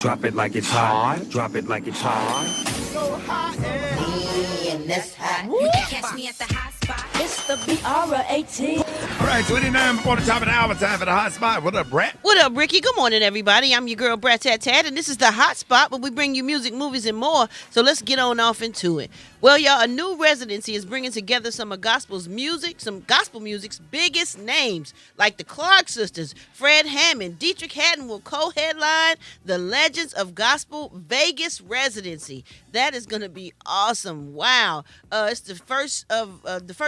Drop it like it's hot. Drop it like it's hot. So hot and that's hot. You can catch me at the hot spot. It's the BR18. All right, 29 before the top of the hour. Time for the hot spot. What up, Brat? What up, Rickey? Good morning, everybody. I'm your girl, Brat, and this is the Hot Spot, where we bring you music, movies, and more. So let's get on off into it. Well, y'all, a new residency is bringing together some gospel music's biggest names, like the Clark Sisters, Fred Hammond, Dietrich Haddon will co-headline the Legends of Gospel Vegas residency. That is going to be awesome. Wow. It's the first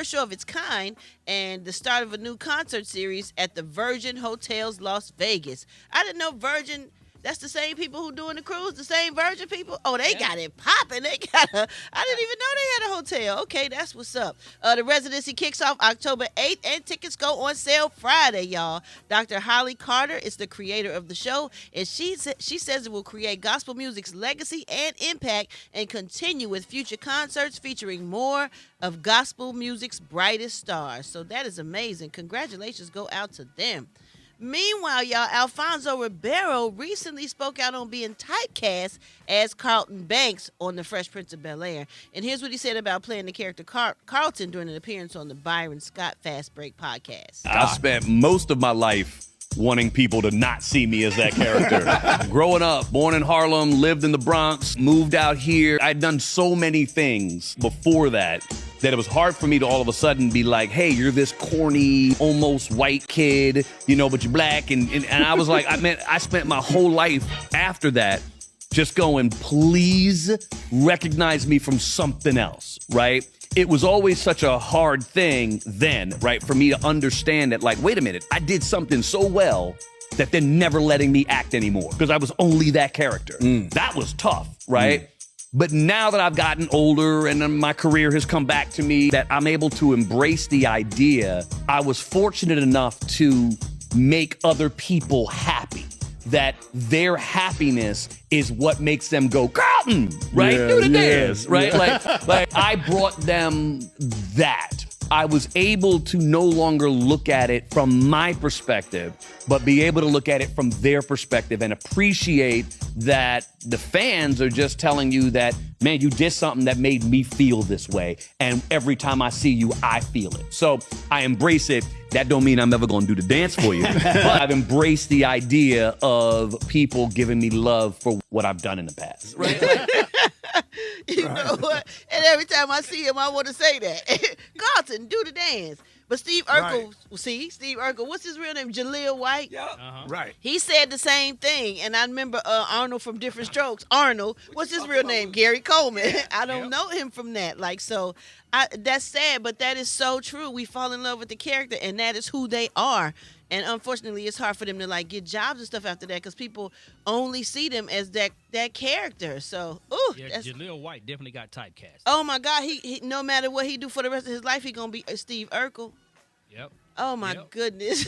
show of its kind and the start of a new concert series at the Virgin Hotels Las Vegas. I didn't know Virgin, that's the same people who doing the cruise, the same Virgin people? Oh, they got it popping. I didn't even know they had a hotel. Okay, that's what's up. The residency kicks off October 8th, and tickets go on sale Friday, y'all. Dr. Holly Carter is the creator of the show, and she says it will create gospel music's legacy and impact and continue with future concerts featuring more of gospel music's brightest stars. So that is amazing. Congratulations go out to them. Meanwhile, y'all, Alfonso Ribeiro recently spoke out on being typecast as Carlton Banks on The Fresh Prince of Bel-Air. And here's what he said about playing the character Carlton during an appearance on the Byron Scott Fast Break podcast. I spent most of my life wanting people to not see me as that character. Growing up, born in Harlem, lived in the Bronx, moved out here. I'd done so many things before that it was hard for me to all of a sudden be like, hey, you're this corny, almost white kid, but you're black. And I was like, I spent my whole life after that just going, please recognize me from something else, right? It was always such a hard thing then, right, for me to understand that, like, wait a minute, I did something so well that they're never letting me act anymore because I was only that character. That was tough, right? But now that I've gotten older and my career has come back to me, that I'm able to embrace the idea, I was fortunate enough to make other people happy. That their happiness is what makes them go, Carlton, right? Do the dance, right? Like I brought them that. I was able to no longer look at it from my perspective, but be able to look at it from their perspective and appreciate that the fans are just telling you that, man, you did something that made me feel this way. And every time I see you, I feel it. So I embrace it. That don't mean I'm never going to do the dance for you. But I've embraced the idea of people giving me love for what I've done in the past. Right? You know what? And every time I see him, I want to say that. Carlton, do the dance. But Steve Urkel, Steve Urkel, what's his real name? Jaleel White? Yeah. Right. He said the same thing. And I remember Arnold from Different Strokes. Arnold, what's his real name? Gary Coleman. I don't know him from that. That's sad, but that is so true. We fall in love with the character, and that is who they are. And unfortunately, it's hard for them to get jobs and stuff after that because people only see them as that character. So, Jaleel White definitely got typecast. Oh my God, he no matter what he do for the rest of his life, he gonna be Steve Urkel. Yep. Oh, my goodness.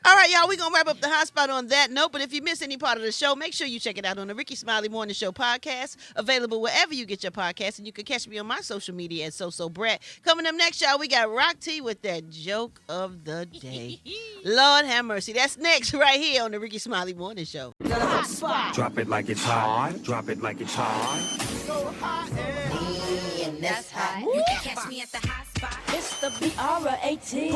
All right, y'all, we're going to wrap up the hot spot on that note. But if you miss any part of the show, make sure you check it out on the Rickey Smiley Morning Show podcast, available wherever you get your podcast. And you can catch me on my social media at Brat. Coming up next, y'all, we got Rock T with that joke of the day. Lord have mercy. That's next right here on the Rickey Smiley Morning Show. The hot spot. Drop it like it's hot. Drop it like it's hot. So hot and that's hot. You can catch me at the hot spot. It's the BR18.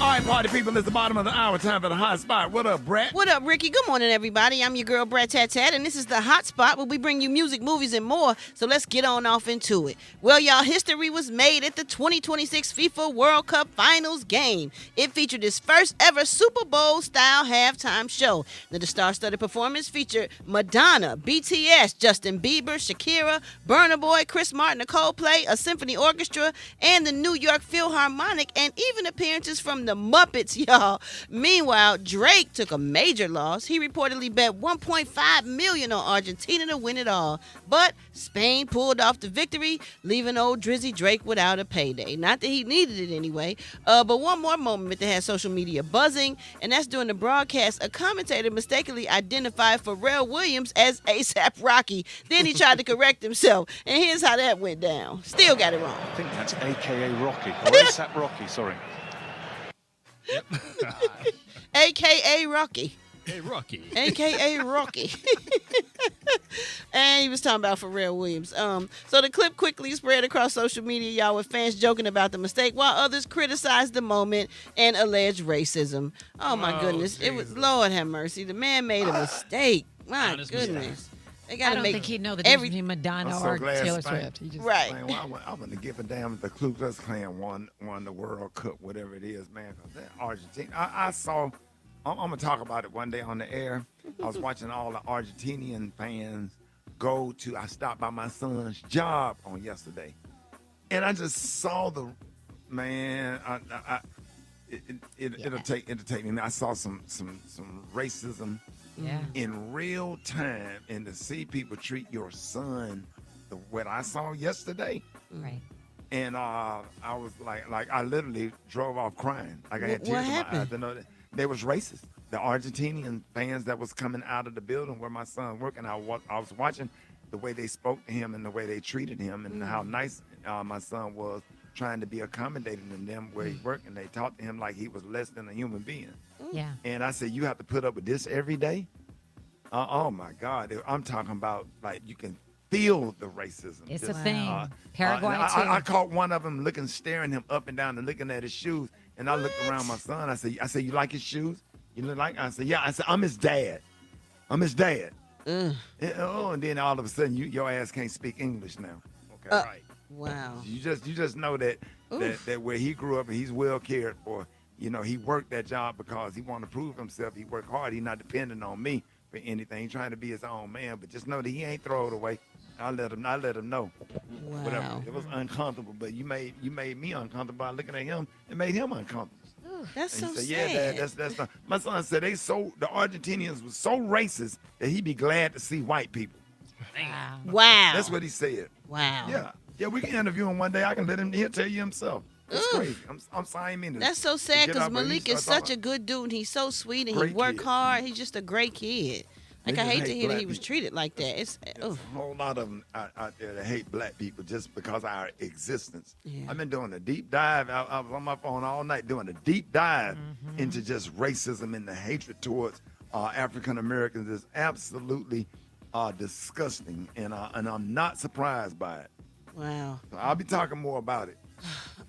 All right, party people, it's the bottom of the hour. Time for the hot spot. What up, Brat? What up, Rickey? Good morning, everybody. I'm your girl, Brat, and this is the Hot Spot, where we bring you music, movies, and more. So let's get on off into it. Well, y'all, history was made at the 2026 FIFA World Cup Finals game. It featured its first ever Super Bowl-style halftime show. Now, the star-studded performance featured Madonna, BTS, Justin Bieber, Shakira, Burna Boy, Chris Martin, the Coldplay, a symphony orchestra, and the New York Philharmonic, and even appearances from the Muppets, y'all. Meanwhile, Drake took a major loss. He reportedly bet $1.5 million on Argentina to win it all. But Spain pulled off the victory, leaving old Drizzy Drake without a payday. Not that he needed it anyway. But one more moment that had social media buzzing, and that's during the broadcast, a commentator mistakenly identified Pharrell Williams as A$AP Rocky. Then he tried to correct himself, and here's how that went down. Still got it wrong. I think that's AKA Rocky. Or A$AP Rocky, sorry. A.K.A. Rocky. Hey, Rocky. AKA Rocky. And he was talking about Pharrell Williams. So the clip quickly spread across social media, y'all, with fans joking about the mistake while others criticized the moment and alleged racism. Oh my goodness. It was, Lord have mercy. The man made a mistake. My Honest goodness. They I gotta don't make think he'd know the difference between I'm Madonna so or glad Taylor Spain- Swift. He just, right. Man, I wouldn't give a damn if the Ku Klux Klan won the World Cup, whatever it is, man. 'Cause that Argentina, I saw. I'm gonna talk about it one day on the air. I was watching all the Argentinian fans go to. I stopped by my son's job on yesterday, and I just saw the man. It'll take me. I saw some racism Yeah. in real time, and to see people treat your son what I saw yesterday. Right. And I was like I literally drove off crying. Like I had What tears in my happened? eyes. To know that they was racist. The Argentinian fans that was coming out of the building where my son worked, and I was watching the way they spoke to him and the way they treated him and how nice my son was, trying to be accommodating to them where he worked, and they talked to him like he was less than a human being. Yeah. And I said, you have to put up with this every day? Oh my God. I'm talking about like you can feel the racism. It's a Just, thing. Paraguay, and too. I caught one of them staring him up and down and looking at his shoes. And I looked around my son. I said, you like his shoes? You look like? I said, yeah. I said, I'm his dad. I'm his dad. And then all of a sudden, your ass can't speak English now. Okay, right. Wow. You just know that where he grew up and he's well cared for. You know, he worked that job because he wanted to prove himself. He worked hard. He's not dependent on me for anything. He's trying to be his own man. But just know that he ain't throw it away. I let him know. Wow. Whatever. It was uncomfortable, but you made me uncomfortable by looking at him. It made him uncomfortable. That's And so he said, sad. yeah, Dad, that's not. My son said the Argentinians was so racist that he'd be glad to see white people. Wow. Wow. That's what he said. Wow. Yeah, we can interview him one day. I can let him. He'll tell you himself. It's Ooh. crazy. I'm sorry, That's so sad because because Malik is such a good dude and he's so sweet and he Great work kid. hard. He's just a great kid. Like, They I just hate to hate hear that black he was people. treated like that. It's There's a whole lot of them out there that hate black people just because of our existence. Yeah. I've been doing a deep dive. I was on my phone all night doing a deep dive into just racism and the hatred towards African Americans is absolutely disgusting, and I'm not surprised by it. wow. So I'll be talking more about it.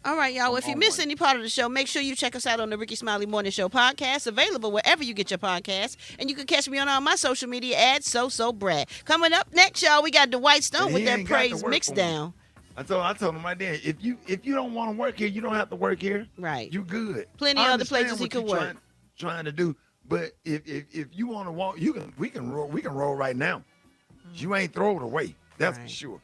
All right, y'all. Well, if you on miss one. any part of the show, make sure you check us out on the Rickey Smiley Morning Show podcast, available wherever you get your podcasts. And you can catch me on all my social media at Brat. Coming up next, y'all, we got Dwight Stone He with that ain't got to praise work mix for me. down. I told him right there, if you don't want to work here, you don't have to work here. Right. You good. Plenty I other understand places he what could you're work. Trying to do, but if you want to walk, we can roll right now. You ain't throw it away. That's for Right. sure.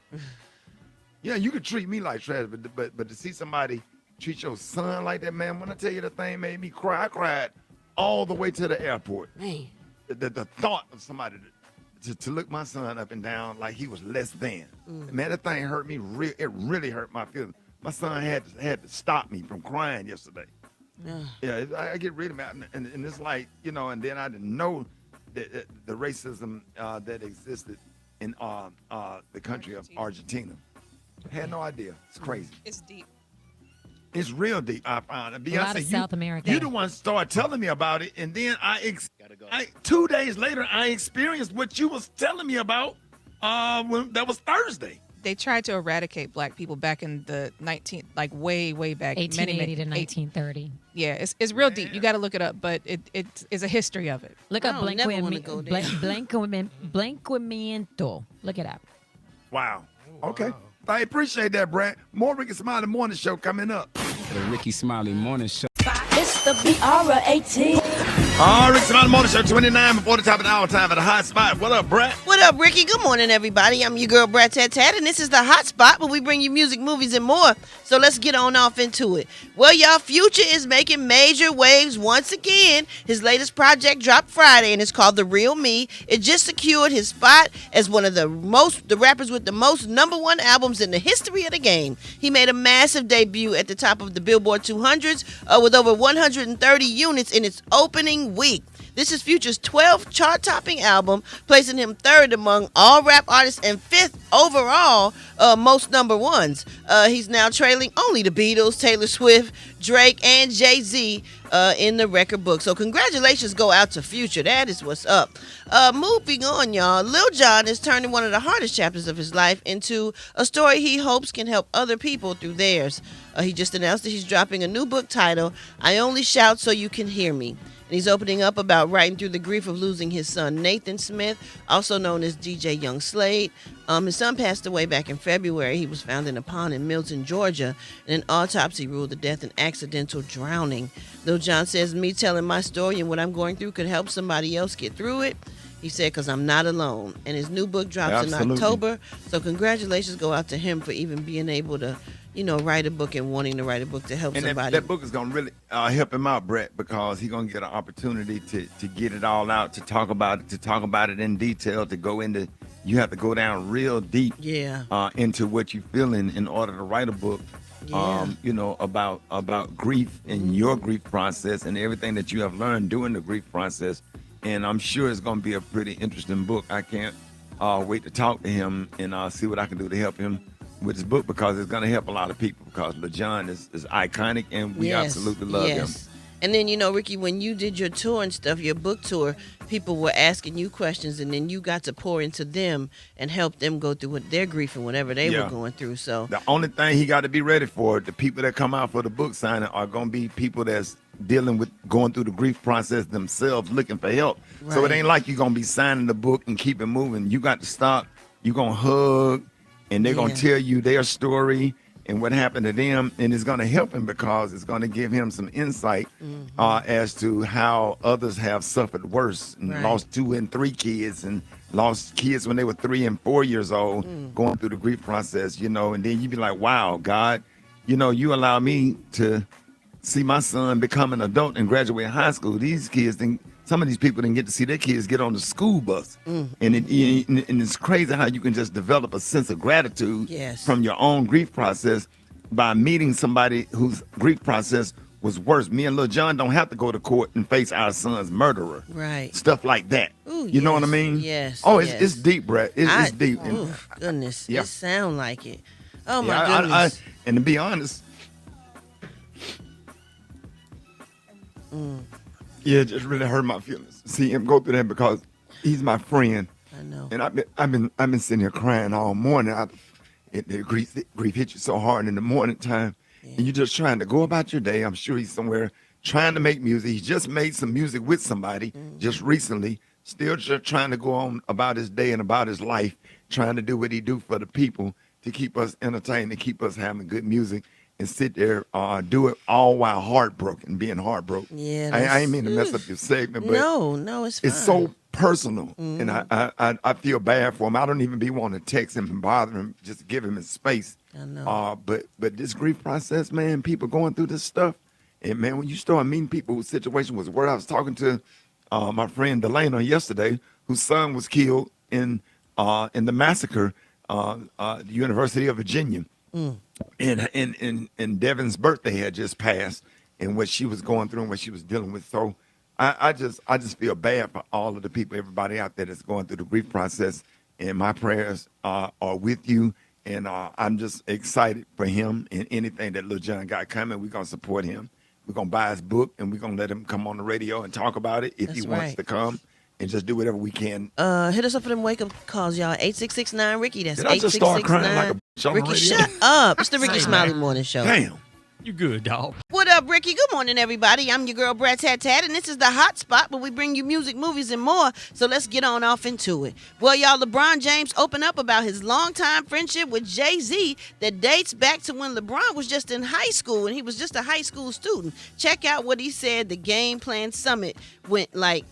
Yeah, you could treat me like trash, but to see somebody treat your son like that, man, when I tell you the thing made me cry, I cried all the way to the airport. Man. The thought of somebody to look my son up and down like he was less than. Man, that thing hurt me. It really hurt my feelings. My son had to stop me from crying yesterday. Yeah, I get rid of it, and it's like, you know, and then I didn't know the racism that existed in the country of Argentina. Had no idea. It's crazy. It's deep. It's real deep. I found it. A lot of South America. You the one started telling me about it, and then I 2 days later I experienced what you was telling me about. When that was Thursday. They tried to eradicate black people back in the 19th, like way back. 1880 to 1930. Yeah, it's real deep. You got to look it up, but it is a history of it. Look I up don't never wanna go there. Blanquimiento. Look it up. Wow. Okay. I appreciate that, Brat. More Rickey Smiley Morning Show coming up. The Rickey Smiley Morning Show. It's the BR18. All right, Smiley Morning Show 29 before the top of the hour, time for the hot spot. What up, Brat? What up, Ricky? Good morning, everybody. I'm your girl, Brat, and this is the Hot Spot, where we bring you music, movies, and more. So let's get on off into it. Well, y'all, Future is making major waves once again. His latest project dropped Friday, and it's called The Real Me. It just secured his spot as one of the rappers with the most #1 albums in the history of the game. He made a massive debut at the top of the Billboard 200s with over 130 units in its opening week. This is Future's 12th chart-topping album, placing him third among all rap artists and fifth overall most #1s. He's now trailing only the Beatles, Taylor Swift, Drake, and Jay-Z. in the record book. So congratulations go out to Future. That is what's up. Moving on, y'all. Lil Jon is turning one of the hardest chapters of his life into a story he hopes can help other people through theirs. He just announced that he's dropping a new book titled, I Only Shout So You Can Hear Me. And he's opening up about writing through the grief of losing his son, Nathan Smith, also known as DJ Young Slade. His son passed away back in February. He was found in a pond in Milton, Georgia, and an autopsy ruled the death an accidental drowning. Lil Jon says, me telling my story and what I'm going through could help somebody else get through it. He said, because I'm not alone. And his new book drops in October. So congratulations go out to him for even being able to, write a book and wanting to write a book to help somebody. That book is going to really help him out, Brat, because he's going to get an opportunity to get it all out, to talk about it in detail, to go into, you have to go down real deep into what you're feeling in order to write a book, about grief and your grief process and everything that you have learned during the grief process. And I'm sure it's going to be a pretty interesting book. I can't wait to talk to him and see what I can do to help him with his book, because it's going to help a lot of people, because Lil Jon is iconic and we absolutely love him. And then, Ricky, when you did your tour and stuff, your book tour, people were asking you questions, and then you got to pour into them and help them go through their grief and whatever they were going through. So the only thing he got to be ready for, the people that come out for the book signing are going to be people that's dealing with going through the grief process themselves, looking for help. Right. So it ain't like you're going to be signing the book and keep it moving. You got to stop. You're going to hug, and they're going to tell you their story and what happened to them, and it's going to help him because it's going to give him some insight as to how others have suffered worse and lost 2 and 3 kids and lost kids when they were 3 and 4 years old going through the grief process, and then you be like, wow, God, you allow me to see my son become an adult and graduate high school. These kids some of these people didn't get to see their kids get on the school bus. And it's crazy how you can just develop a sense of gratitude from your own grief process by meeting somebody whose grief process was worse. Me and Lil Jon don't have to go to court and face our son's murderer. Right. Stuff like that. Ooh, you know what I mean? Yes. Oh, it's deep, Brat. It's deep. Oh, goodness. It sound like it. Oh, my goodness. And to be honest, it just really hurt my feelings. See him go through that because he's my friend. I know. And I've been sitting here crying all morning. The grief hit you so hard in the morning time, and you're just trying to go about your day. I'm sure he's somewhere trying to make music. He just made some music with somebody just recently. Still just trying to go on about his day and about his life, trying to do what he do for the people to keep us entertained, to keep us having good music. And sit there, do it all while being heartbroken. Yeah, I ain't mean to mess up your segment, but no, it's fine. It's so personal, and I feel bad for him. I don't even be wanting to text him and bother him, just give him his space. I know. But this grief process, man, people going through this stuff, and man, when you start meeting people whose situation was worse, I was talking to my friend Delana yesterday, whose son was killed in the massacre, the University of Virginia. And Devin's birthday had just passed, and what she was going through and what she was dealing with. So I just feel bad for all of the people, everybody out there that's going through the grief process. And my prayers are with you. And I'm just excited for him and anything that Lil Jon got coming. We're gonna support him. We're gonna buy his book, and we're gonna let him come on the radio and talk about it if he wants to come. And just do whatever we can. Hit us up for them wake-up calls, y'all. 8669-RICKY. That's 8669. Did I just start crying like a bitch on the Ricky, radio? shut up. It's the Rickey Smiley Morning Show. Damn. You good, dog. What up, Ricky? Good morning, everybody. I'm your girl, Brat, and this is the Hot Spot, where we bring you music, movies, and more. So let's get on off into it. Well, y'all, LeBron James opened up about his longtime friendship with Jay-Z that dates back to when LeBron was just in high school, and he was just a high school student. Check out what he said the Game Plan Summit went like.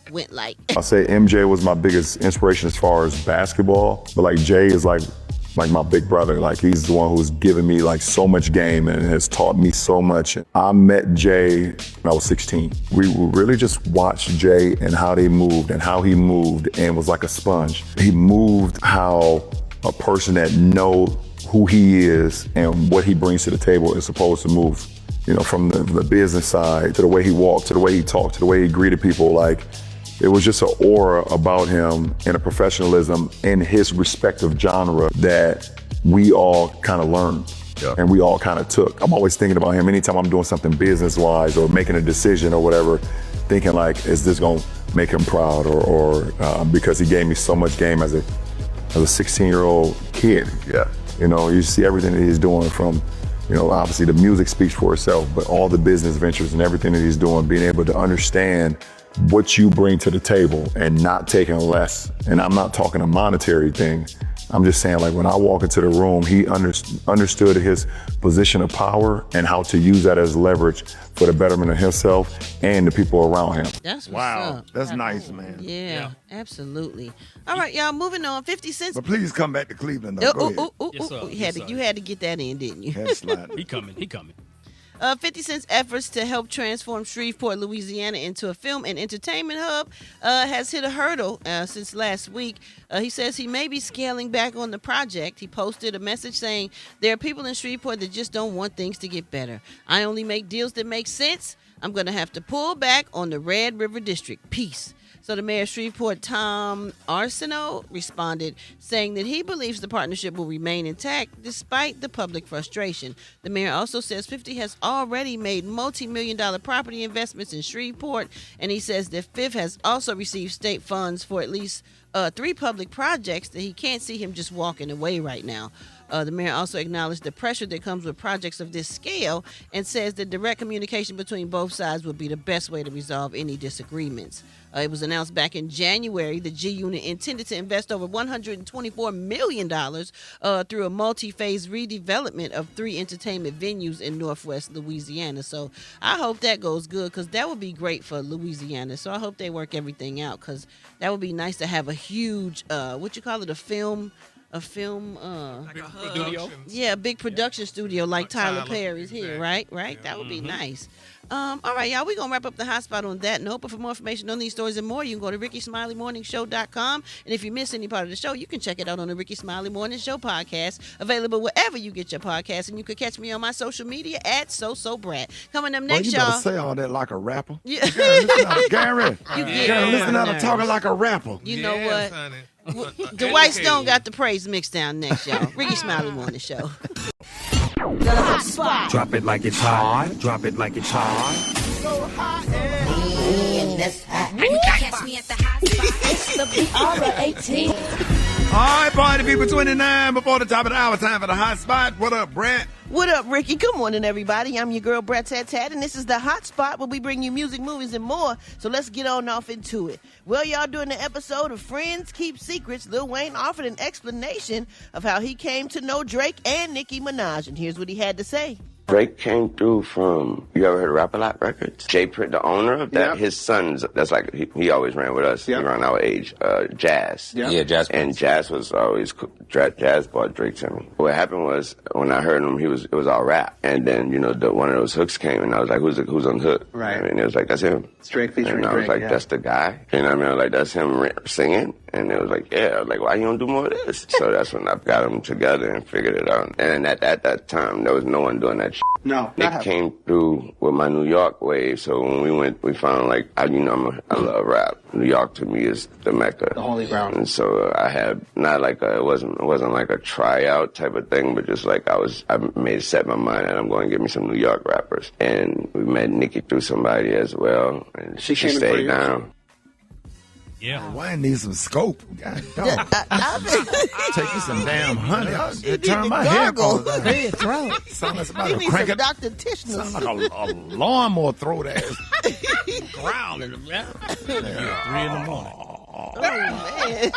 I say MJ was my biggest inspiration as far as basketball, but like Jay is like my big brother. Like he's the one who's given me like so much game and has taught me so much. I met Jay when I was 16. We really just watched Jay and how they moved and how he moved and was like a sponge. He moved how a person that know who he is and what he brings to the table is supposed to move. From the business side to the way he walked, to the way he talked, to the way he greeted people. Like, it was just an aura about him and a professionalism in his respective genre that we all kind of learned. Yeah. And we all kind of took. I'm always thinking about him anytime I'm doing something business-wise or making a decision or whatever, thinking like, is this going to make him proud or because he gave me so much game as a 16-year-old kid. Yeah. You know, you see everything that he's doing from, you know, obviously the music speaks for itself, but all the business ventures and everything that he's doing, being able to understand what you bring to the table and not taking less. And I'm not talking a monetary thing. I'm just saying, like, when I walk into the room, he understood his position of power and how to use that as leverage for the betterment of himself and the people around him. That's what's Wow, up. that's nice, man. Yeah, absolutely. All right, y'all, moving on. 50 Cent. But please come back to Cleveland, though. Go ahead. Yes, sir. You had to get that in, didn't you? Head slide. He coming. 50 Cent's efforts to help transform Shreveport, Louisiana into a film and entertainment hub has hit a hurdle since last week. He says he may be scaling back on the project. He posted a message saying, there are people in Shreveport that just don't want things to get better. I only make deals that make sense. I'm going to have to pull back on the Red River District. Peace. So the mayor of Shreveport, Tom Arsenault, responded saying that he believes the partnership will remain intact despite the public frustration. The mayor also says 50 has already made multi-million-dollar property investments in Shreveport, and he says that Fifth has also received state funds for at least 3 public projects that he can't see him just walking away right now. The mayor also acknowledged the pressure that comes with projects of this scale and says that direct communication between both sides would be the best way to resolve any disagreements. It was announced back in January the G Unit intended to invest over $124 million through a multi-phase redevelopment of 3 entertainment venues in Northwest Louisiana. So I hope that goes good because that would be great for Louisiana. So I hope they work everything out because that would be nice to have a huge, a film Like a studio. Yeah, a big production studio like Tyler Perry's here, right? Yeah. That would be nice. All right, y'all, we're going to wrap up the hotspot on that note. But for more information on these stories and more, you can go to RickeySmileyMorningShow.com. And if you miss any part of the show, you can check it out on the Rickey Smiley Morning Show podcast, available wherever you get your podcast. And you can catch me on my social media at Brat. Coming up next, you y'all. better say all that like a rapper. Yeah. Gary, listen to her talking like a rapper. You know what? Dwight Stone got the praise mixed down next, y'all. Rickey Smiley Morning Show. Drop it like it's hot. Drop it like it's hot. Catch me at the hot spot. It's the BR18. All right, party people, 29 before the top of the hour. Time for the hot spot. What up, Brat? What up, Ricky? Good morning, everybody. I'm your girl, Brat, and this is the Hot Spot where we bring you music, movies, and more. So let's get on off into it. Well, y'all, during the episode of Friends Keep Secrets, Lil Wayne offered an explanation of how he came to know Drake and Nicki Minaj, and here's what he had to say. Drake came through from, you ever heard of Rap-A-Lot Records? Jay Prince, the owner of that, his sons, that's like, he always ran with us around our age, Jazz. Yeah, Jazz. And Jazz was always, Jazz brought Drake to me. What happened was, when I heard him, it was all rap. And then, one of those hooks came, and I was like, who's on the hook? Right. And it was like, that's him. It's Drake featuring And I was Drake, like, that's the guy. You know what I mean? I was like, that's him singing. And it was like, yeah. I was like, why you don't do more of this? So that's when I got them together and figured it out. And at that time, there was no one doing that shit. No, Nick came through with my New York wave, so when we went, we found like, I love rap. New York to me is the Mecca. The holy ground. And so I had it wasn't like a tryout type of thing, but just like I set my mind that I'm going to get me some New York rappers. And we met Nikki through somebody as well, and she stayed down. Yeah. Wayne needs some scope. God dog. Take you some damn honey. It turned my hair color down. Clear throat. Sound like You somebody need crank some it. Dr. Tishner. Sound like a lawnmower throat ass. Growling. 3 in the morning. Oh, man.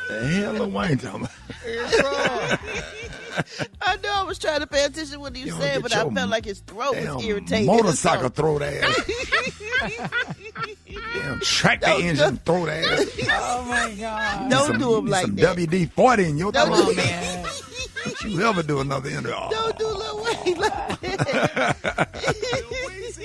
The hell Lil Wayne talking about? I know I was trying to pay attention to what he was saying, but I felt like his throat was irritated. Motorcycle throat ass. Damn tractor engine throat ass. Oh my God. Don't do him like some that. WD-40 in your Don't throat. do man. Don't you ever do another interview. Don't do Lil Wayne like that.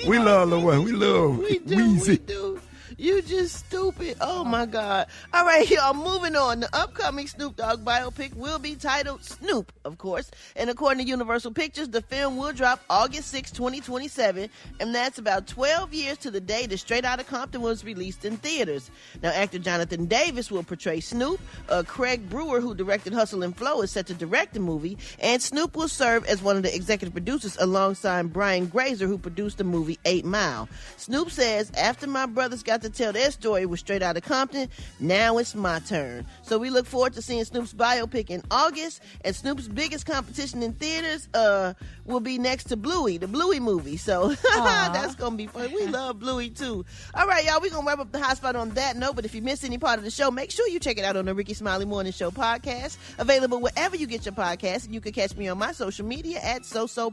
We love Lil Wayne. We love We do. Weezy. We do. You just stupid. Oh my God. All right, y'all, moving on. The upcoming Snoop Dogg biopic will be titled Snoop, of course. And according to Universal Pictures, the film will drop August 6, 2027. And that's about 12 years to the day that Straight Outta Compton was released in theaters. Now, actor Jonathan Davis will portray Snoop. Craig Brewer, who directed Hustle and Flow, is set to direct the movie. And Snoop will serve as one of the executive producers alongside Brian Grazer, who produced the movie 8 Mile. Snoop says, after my brothers got to tell their story with Straight Outta Compton, now it's my turn. So we look forward to seeing Snoop's biopic in August, and Snoop's biggest competition in theaters will be next to Bluey, the Bluey movie. So that's going to be fun. We love Bluey too. All right, y'all, we're going to wrap up the hot spot on that note, but if you missed any part of the show, make sure you check it out on the Rickey Smiley Morning Show podcast, available wherever you get your podcasts, and you can catch me on my social media at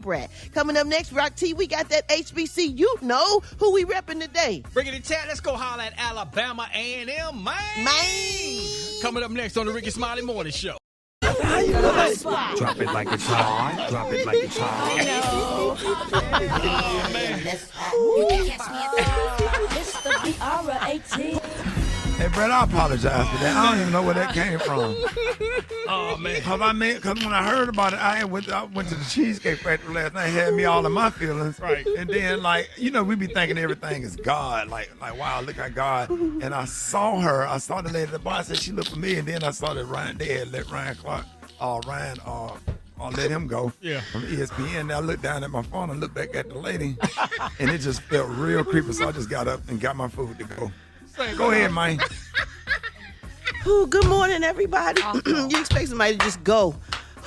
Brat. Coming up next, Rock T, we got that HBC. You know who we repping today. Rickey Tat, let's go holler at Alabama A&M, man. Coming up next on the Rickey Smiley Morning Show. Drop it like it's hot. Drop it like it's hot. Oh, man. You can catch me at the It's the BR18. Hey, Brat, I apologize for that. I don't even know where that came from. Oh, man. Because when I heard about it, I went to the Cheesecake Factory last night, had me all in my feelings. Right. And then, we be thinking everything is God. Like, wow, look at God. And I saw the lady at the bar, I said, she looked for me. And then I saw that they had let Ryan Clark, let him go from ESPN. And I looked down at my phone and looked back at the lady. And it just felt real creepy. So I just got up and got my food to go. Go ahead, man. Ooh, good morning, everybody. You expect somebody to just go.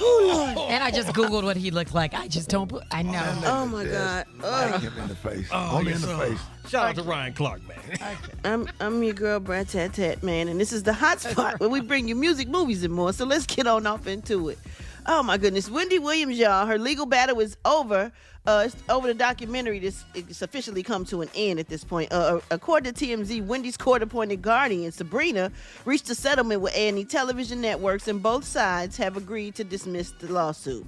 Oh, Lord. And I just Googled what he looked like. I just don't I know. Oh, my God. Like him in the face. Oh, Only in the face. Shout out to Ryan Clark, man. I'm your girl, Brat Tat Tat, man, and this is the hot spot where we bring you music, movies, and more. So let's get on off into it. Oh, my goodness. Wendy Williams, y'all, her legal battle is over. It's over the documentary. It's officially come to an end at this point. According to TMZ, Wendy's court-appointed guardian, Sabrina, reached a settlement with A&E television networks, and both sides have agreed to dismiss the lawsuit.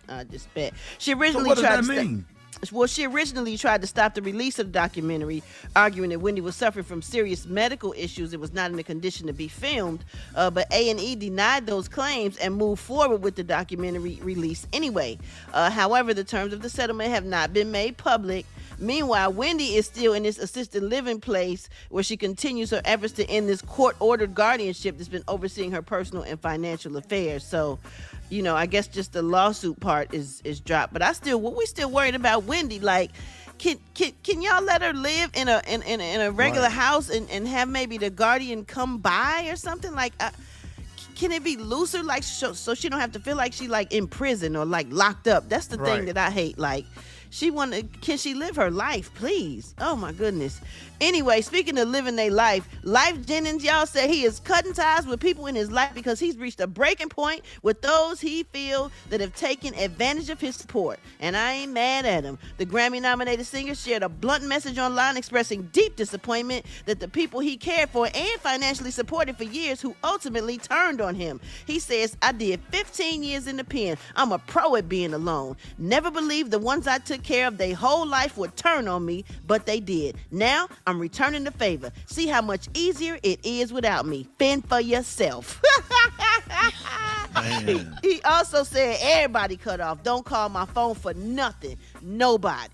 I just bet. She originally what does that mean? She originally tried to stop the release of the documentary, arguing that Wendy was suffering from serious medical issues and was not in a condition to be filmed. But A&E denied those claims and moved forward with the documentary release anyway. However, the terms of the settlement have not been made public. Meanwhile, Wendy is still in this assisted living place where she continues her efforts to end this court-ordered guardianship that's been overseeing her personal and financial affairs. So, I guess just the lawsuit part is dropped. But we still worried about Wendy. Like, can y'all let her live in a regular house and have maybe the guardian come by or something? Like, can it be looser, like so she don't have to feel like she like in prison or like locked up? That's the thing that I hate. Like, can she live her life, please? Oh my goodness. Anyway, speaking of living their life, Life Jennings, y'all, said he is cutting ties with people in his life because he's reached a breaking point with those he feels that have taken advantage of his support. And I ain't mad at him. The Grammy-nominated singer shared a blunt message online expressing deep disappointment that the people he cared for and financially supported for years who ultimately turned on him. He says, I did 15 years in the pen. I'm a pro at being alone. Never believed the ones I took care of their whole life would turn on me, but they did. Now, I'm returning the favor. See how much easier it is without me. Fend for yourself. He also said, everybody cut off. Don't call my phone for nothing. Nobody.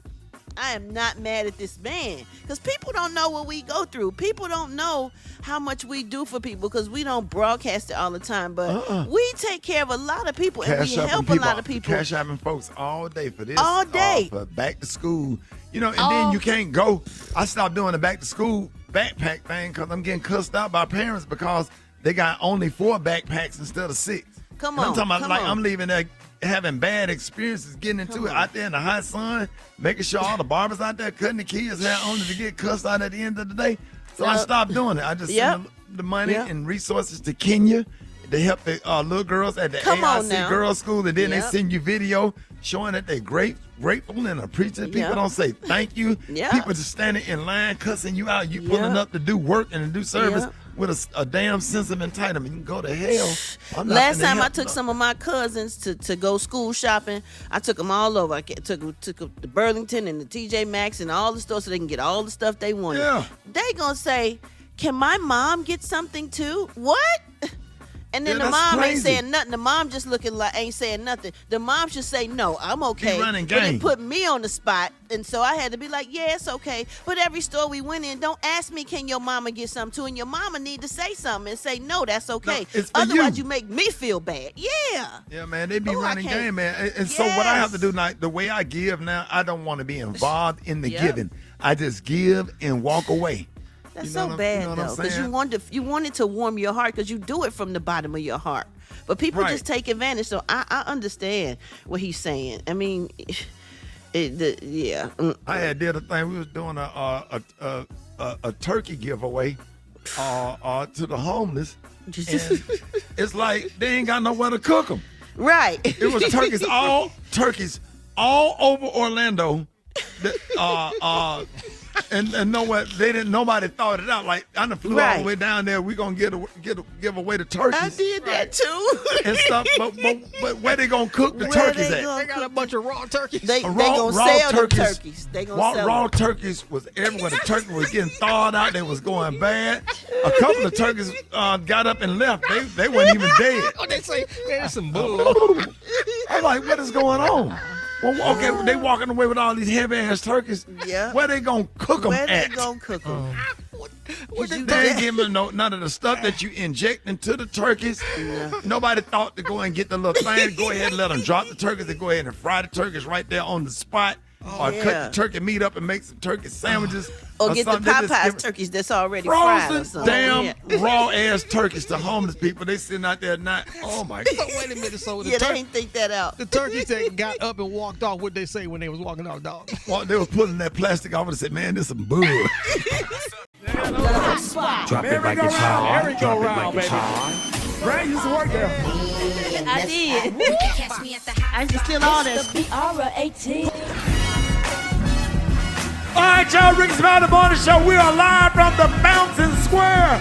I am not mad at this man because people don't know what we go through. People don't know how much we do for people because we don't broadcast it all the time. But we take care of a lot of people and we help a lot of people. Cash shopping folks all day for this. All day. For back to school. And then you can't go. I stopped doing the back to school backpack thing because I'm getting cussed out by parents because they got only 4 backpacks instead of 6. Come on. I'm talking about I'm leaving there having bad experiences getting into it out there in the hot sun, making sure all the barbers out there cutting the kids' hair only to get cussed out at the end of the day. So I stopped doing it. I just send the money and resources to Kenya They help the little girls at the Come on AIC now. girls' school, and then they Yep. send you video showing that they're grateful and appreciative. People Yep. don't say thank you. Yep. People just standing in line cussing you out. You pulling Yep. up to do work and to do service Yep. with a damn sense of entitlement. You can go to hell. I'm not Last finna time I help took no- some of my cousins to go school shopping, I took them all over. I took them to Burlington and the TJ Maxx and all the stores so they can get all the stuff they wanted. Yeah. They gonna say, "Can my mom get something too?" What? And then Yeah, the that's mom ain't crazy. saying nothing. The mom just looking like ain't saying nothing. The mom should say, "No, I'm okay." running But it game. put me on the spot, and so I had to be like, "Yeah, it's okay." But every store we went in, don't ask me, "Can your mama get something too?" And your mama need to say something and say, "No, that's okay." it's for Otherwise, you. you make me feel bad. Yeah. Yeah, man, they be Oh, I running can't- game, man. And so what I have to Yes. do, like the way I give now, I don't want to be involved in the Yep. giving. I just give and walk away. That's You know so what I'm- bad you know what I'm though, because saying? you want it to warm your heart because you do it from the bottom of your heart. But people Right. just take advantage. So I understand what he's saying. I mean, yeah. I had did a thing. We was doing a turkey giveaway to the homeless. And it's like they ain't got nowhere to cook them. Right. It was turkeys all over Orlando. And know what? Nobody thought it out. Like I done flew all Right. the way down there. We gonna give away the turkeys. I did that too. And stuff. But where they gonna cook the Where turkeys they at? gonna They got a bunch of raw turkeys. They gonna sell the turkeys. They gonna sell Raw them. turkeys was everywhere. The turkey was getting thawed out. They was going bad. A couple of turkeys got up and left. They weren't even dead. Oh, they say, man, that's some bull. I'm like, what is going on? Well, okay, they walking away with all these heavy ass turkeys. Yeah. Where they gonna cook them Where at? they gonna cook them? They ain't giving them none of the stuff that you inject into the turkeys. Nobody thought to go and get the little thing. Go ahead and let them drop the turkeys. They go ahead and fry the turkeys right there on the spot. Or cut yeah. the turkey meat up and make some turkey sandwiches. Or get the something. They just Popeyes give- turkeys that's already fried or Frozen something. damn Yeah. raw ass turkeys to homeless people. They sitting out there not. Oh my God. So wait a minute. So the, Yeah, they ain't think that out. the turkeys that got up and walked off, what they say when they was walking off, dog? Well, they was pulling that plastic off and said, "Man, this some bull." Drop it like it's hot. Drop it like it's hot. Brat used to work there. I did. Catch me at the I used to steal all that. The Biara 18. All right, y'all, Rickey Smiley Morning Show. We are live from the Mountain Square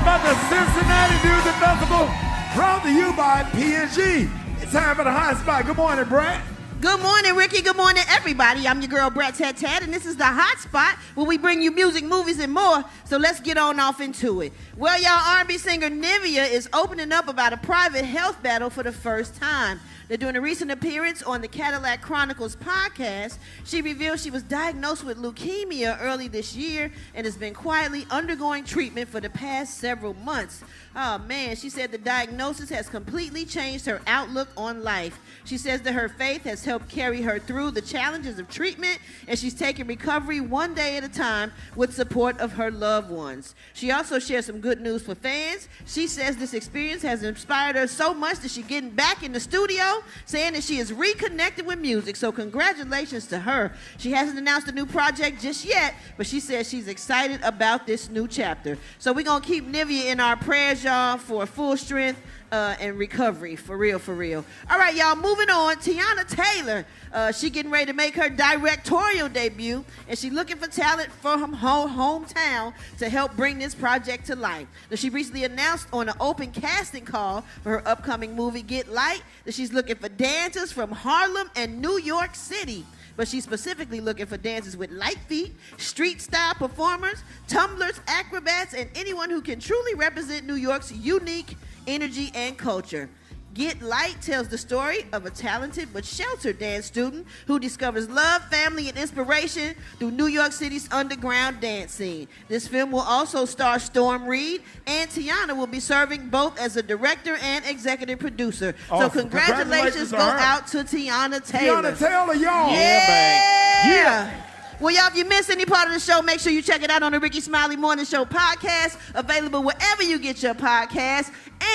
from the Cincinnati Music Festival, brought to you by P&G. It's time for the hot spot. Good morning, Brat. Good morning, Ricky. Good morning, everybody. I'm your girl, Brat, and this is the Hot Spot where we bring you music, movies, and more. So let's get on off into it. Well, y'all, R&B singer Nivea is opening up about a private health battle for the first time. They're doing a recent appearance on the Cadillac Chronicles podcast. She revealed she was diagnosed with leukemia early this year and has been quietly undergoing treatment for the past several months. Oh, man, she said the diagnosis has completely changed her outlook on life. She says that her faith has helped carry her through the challenges of treatment, and she's taking recovery one day at a time with support of her loved ones. She also shared some good news for fans. She says this experience has inspired her so much that she's getting back in the studio, saying that she is reconnected with music. So congratulations to her. She hasn't announced a new project just yet, but she says she's excited about this new chapter. So we're going to keep Nivea in our prayers, y'all, for full strength and recovery. For real, for real. All right, y'all, moving on. Tiana Taylor, she getting ready to make her directorial debut, and she looking for talent from her hometown to help bring this project to life. Now, she recently announced on an open casting call for her upcoming movie, Get Light, that she's looking for dancers from Harlem and New York City. But she's specifically looking for dancers with light feet, street-style performers, tumblers, acrobats, and anyone who can truly represent New York's unique energy and culture. Get Light tells the story of a talented but sheltered dance student who discovers love, family, and inspiration through New York City's underground dance scene. This film will also star Storm Reed, and Tiana will be serving both as a director and executive producer. So congratulations go out to Tiana Taylor. Tiana Taylor, y'all. Yeah. Well, y'all, if you miss any part of the show, make sure you check it out on the Rickey Smiley Morning Show podcast, available wherever you get your podcasts.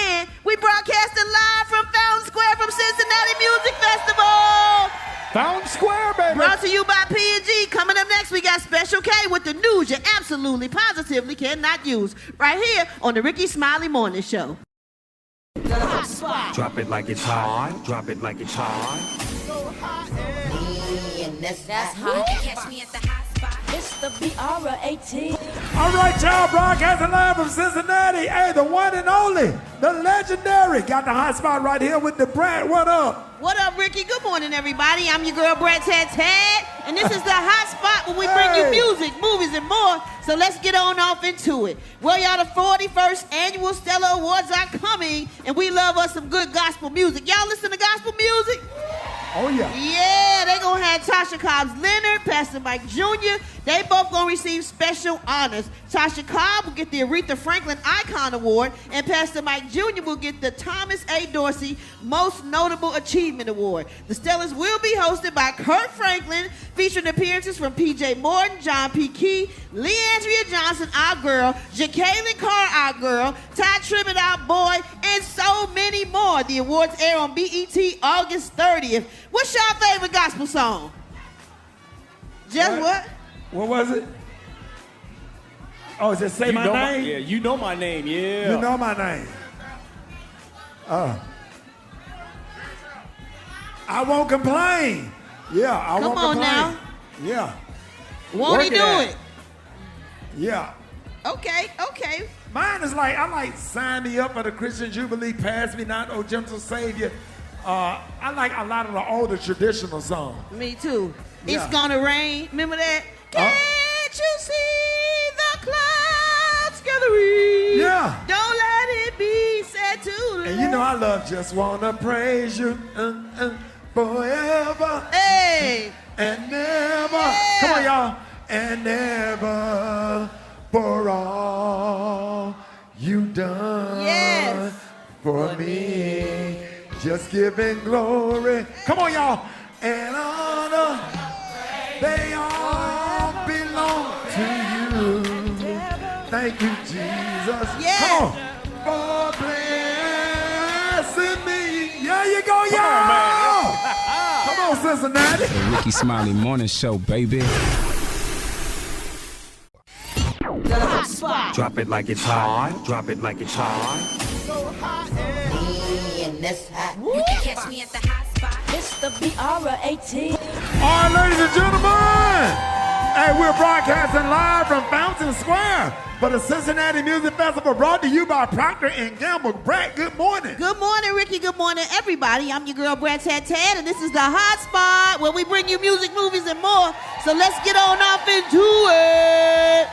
And we broadcasting live from Fountain Square from Cincinnati Music Festival. Fountain Square, baby. Brought to you by P&G. Coming up next, we got Special K with the news you absolutely, positively cannot use. Right here on the Rickey Smiley Morning Show. Drop it like it's hot. Drop it like it's hot. That's hot. Catch me at the hot spot. It's the BR18. All right, y'all, broadcasting live from Cincinnati. Hey, the one and only, the legendary. Got the hot spot right here with the Brat. What up? What up, Rickey? Good morning, everybody. I'm your girl, Brat, and this is the hot spot where we bring you music, movies, and more. So let's get on off into it. Well, y'all, the 41st Annual Stellar Awards are coming, and we love us some good gospel music. Y'all listen to gospel music? Oh, yeah. Yeah, they gonna have Tasha Cobbs Leonard, Pastor Mike Jr. They both gonna receive special honors. Tasha Cobb will get the Aretha Franklin Icon Award, and Pastor Mike Jr. will get the Thomas A. Dorsey Most Notable Achievement Award. The Stellars will be hosted by Kurt Franklin, featuring appearances from P.J. Morton, John P. Key, Leandria Johnson, our girl, Jacqueline Carr, our girl, Ty Tribbett, our boy, and so many more. The awards air on BET August 30th. What's your favorite gospel song? Just what? What was it? Oh, just say my name? Yeah, you know my name, yeah. You know my name. I won't complain. Yeah, I won't complain. Come on now. Yeah. Won't he do it? Yeah. Okay. Mine is like, I like Sign Me Up for the Christian Jubilee, Pass Me Not, O Gentle Savior. I like a lot of the older traditional songs. Me too. Yeah. It's Gonna Rain. Remember that? Can't you see the clouds gathering? Yeah. Don't let it be said too loud. And you know I love Just Wanna Praise You forever. Hey. And never. Yeah. Come on, y'all. And never for all you done Yes. for me. Just giving glory. Come on, y'all. And honor, they all belong to you. Thank you, Jesus. Yes. Come on. For blessing me. There you go, y'all. Come on, Cincinnati. The Rickey Smiley Morning Show, baby. Drop it like it's hot. Drop it like it's hot. You can catch me at the hot spot. It's the BR18. All right, ladies and gentlemen. Hey, we're broadcasting live from Fountain Square for the Cincinnati Music Festival, brought to you by Procter & Gamble. Brat, good morning. Good morning, Rickey. Good morning, everybody. I'm your girl, Brat, and this is the hot spot where we bring you music, movies, and more. So let's get on off into it.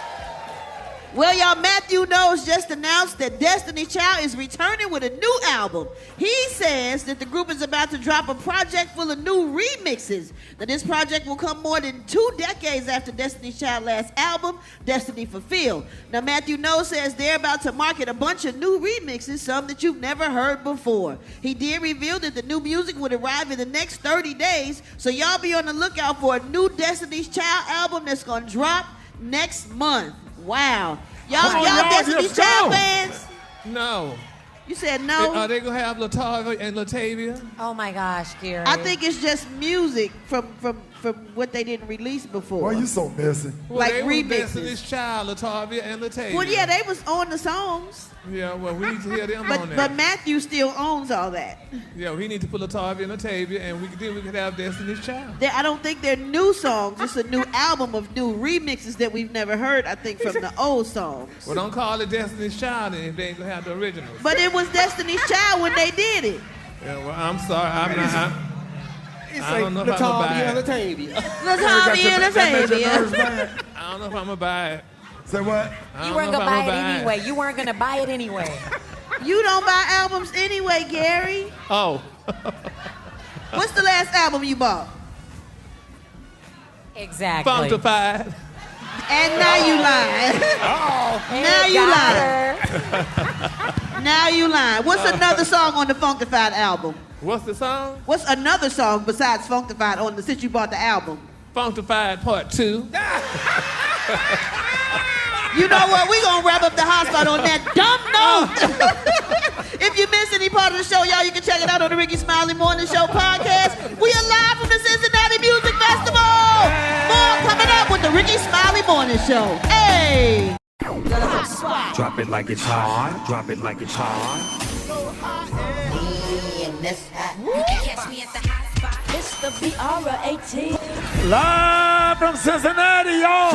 Well, y'all, Matthew Knowles just announced that Destiny's Child is returning with a new album. He says that the group is about to drop a project full of new remixes. Now, this project will come more than 2 decades after Destiny's Child's last album, Destiny Fulfilled. Now, Matthew Knowles says they're about to market a bunch of new remixes, some that you've never heard before. He did reveal that the new music would arrive in the next 30 days, so y'all be on the lookout for a new Destiny's Child album that's going to drop next month. Wow. Y'all Destiny's Child fans? No. You said no? Are they going to have Latavia and Latavia? Oh my gosh, Gary. I think it's just music from what they didn't release before. Why you so messy? Well, like they remixes. Destiny's Child, Latavia and Latavia. Well, yeah, they was on the songs. Yeah, well, we need to hear them on there. But Matthew still owns all that. Yeah, we need to put Latavia and Latavia, and we could have Destiny's Child. I don't think they're new songs. It's a new album of new remixes that we've never heard, I think, from the old songs. Well, don't call it Destiny's Child if they ain't going to have the originals. But it was Destiny's Child when they did it. Yeah, well, I'm sorry. I don't know if I'm going to buy it. Latavia and Latavia. I don't know if I'm going to buy it. Say what? You weren't going to buy it anyway. You weren't going to buy it anyway. You don't buy albums anyway, Gary. Oh. What's the last album you bought? Exactly. Funkified. And now you lying. Now you lying. Now you lying. What's another song on the Funkified album? What's the song? What's another song besides Funkified on the since you bought the album? Funkified Part 2. You know what? We're going to wrap up the hot spot on that dumb note. If you missed any part of the show, y'all, you can check it out on the Rickey Smiley Morning Show podcast. We are live from the Cincinnati Morning Show. Hey! Drop it like it's hot. Drop it like it's hot. In this hot. You can catch me at the hot spot. It's the BR18. Live from Cincinnati, y'all.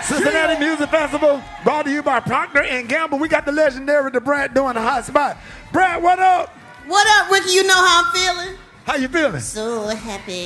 Cincinnati Music Festival, brought to you by Procter & Gamble. We got the legendary Brat doing the hot spot. Brat, what up? What up, Ricky? You know how I'm feeling? How you feeling? So happy.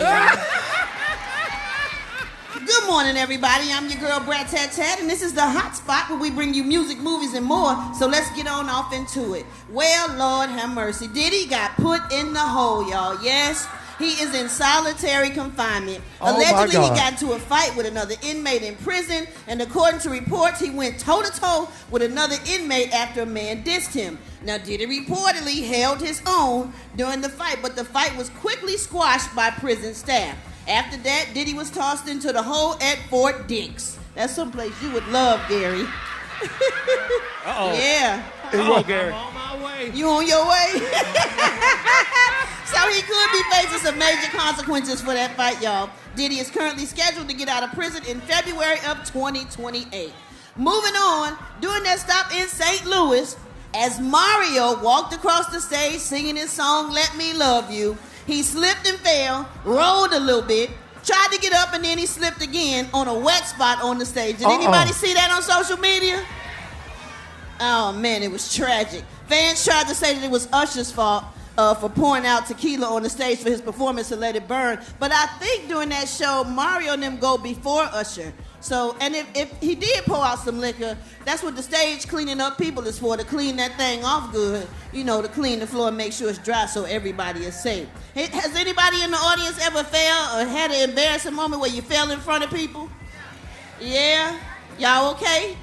Good morning, everybody. I'm your girl, Brat, and this is the hot spot where we bring you music, movies, and more. So let's get on off into it. Well, Lord have mercy. Diddy got put in the hole, y'all. Yes, he is in solitary confinement. Oh, Allegedly, my he God. got into a fight with another inmate in prison, and according to reports, he went toe-to-toe with another inmate after a man dissed him. Now, Diddy reportedly held his own during the fight, but the fight was quickly squashed by prison staff. After that, Diddy was tossed into the hole at Fort Dix. That's someplace you would love, Gary. Uh-oh. Yeah. Oh, Gary. I'm on my way. You on your way? So he could be facing some major consequences for that fight, y'all. Diddy is currently scheduled to get out of prison in February of 2028. Moving on, during that stop in St. Louis, as Mario walked across the stage singing his song, Let Me Love You, he slipped and fell, rolled a little bit, tried to get up, and then he slipped again on a wet spot on the stage. Did anybody see that on social media? Oh, man, it was tragic. Fans tried to say that it was Usher's fault for pouring out tequila on the stage for his performance of Let It Burn. But I think during that show, Mario and them go before Usher. So, and if he did pour out some liquor, that's what the stage cleaning up people is for, to clean that thing off good, you know, to clean the floor and make sure it's dry so everybody is safe. Has anybody in the audience ever failed or had an embarrassing moment where you fell in front of people? Yeah? Y'all okay?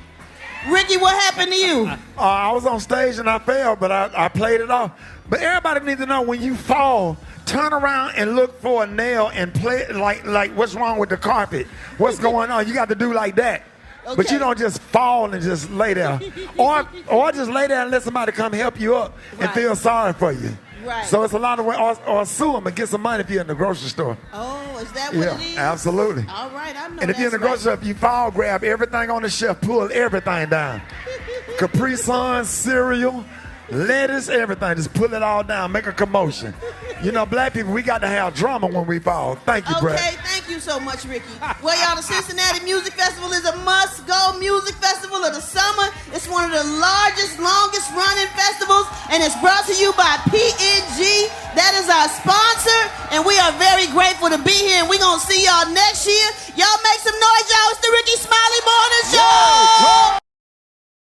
Ricky, what happened to you? I was on stage and I fell, but I played it off. But everybody needs to know, when you fall, turn around and look for a nail and play it like what's wrong with the carpet? What's going on? You got to do like that. Okay. But you don't just fall and just lay there. or just lay there and let somebody come help you up and feel sorry for you. Right. So it's a lot of ways, or sue them and get some money if you're in the grocery store. Oh, is that what it is? Absolutely. All right, I know. And if you're in the grocery store, if you fall, grab everything on the shelf, pull everything down. Capri Sun, cereal, lettuce, everything. Just pull it all down. Make a commotion. You know, black people, we got to have drama when we fall. Thank you, Brat. Okay, thank you so much, Ricky. Well, y'all, the Cincinnati Music Festival is a must-go music festival of the summer. It's one of the largest, longest-running festivals, and it's brought to you by P&G. That is our sponsor, and we are very grateful to be here, and we're going to see y'all next year. Y'all make some noise, y'all. It's the Rickey Smiley Morning Show!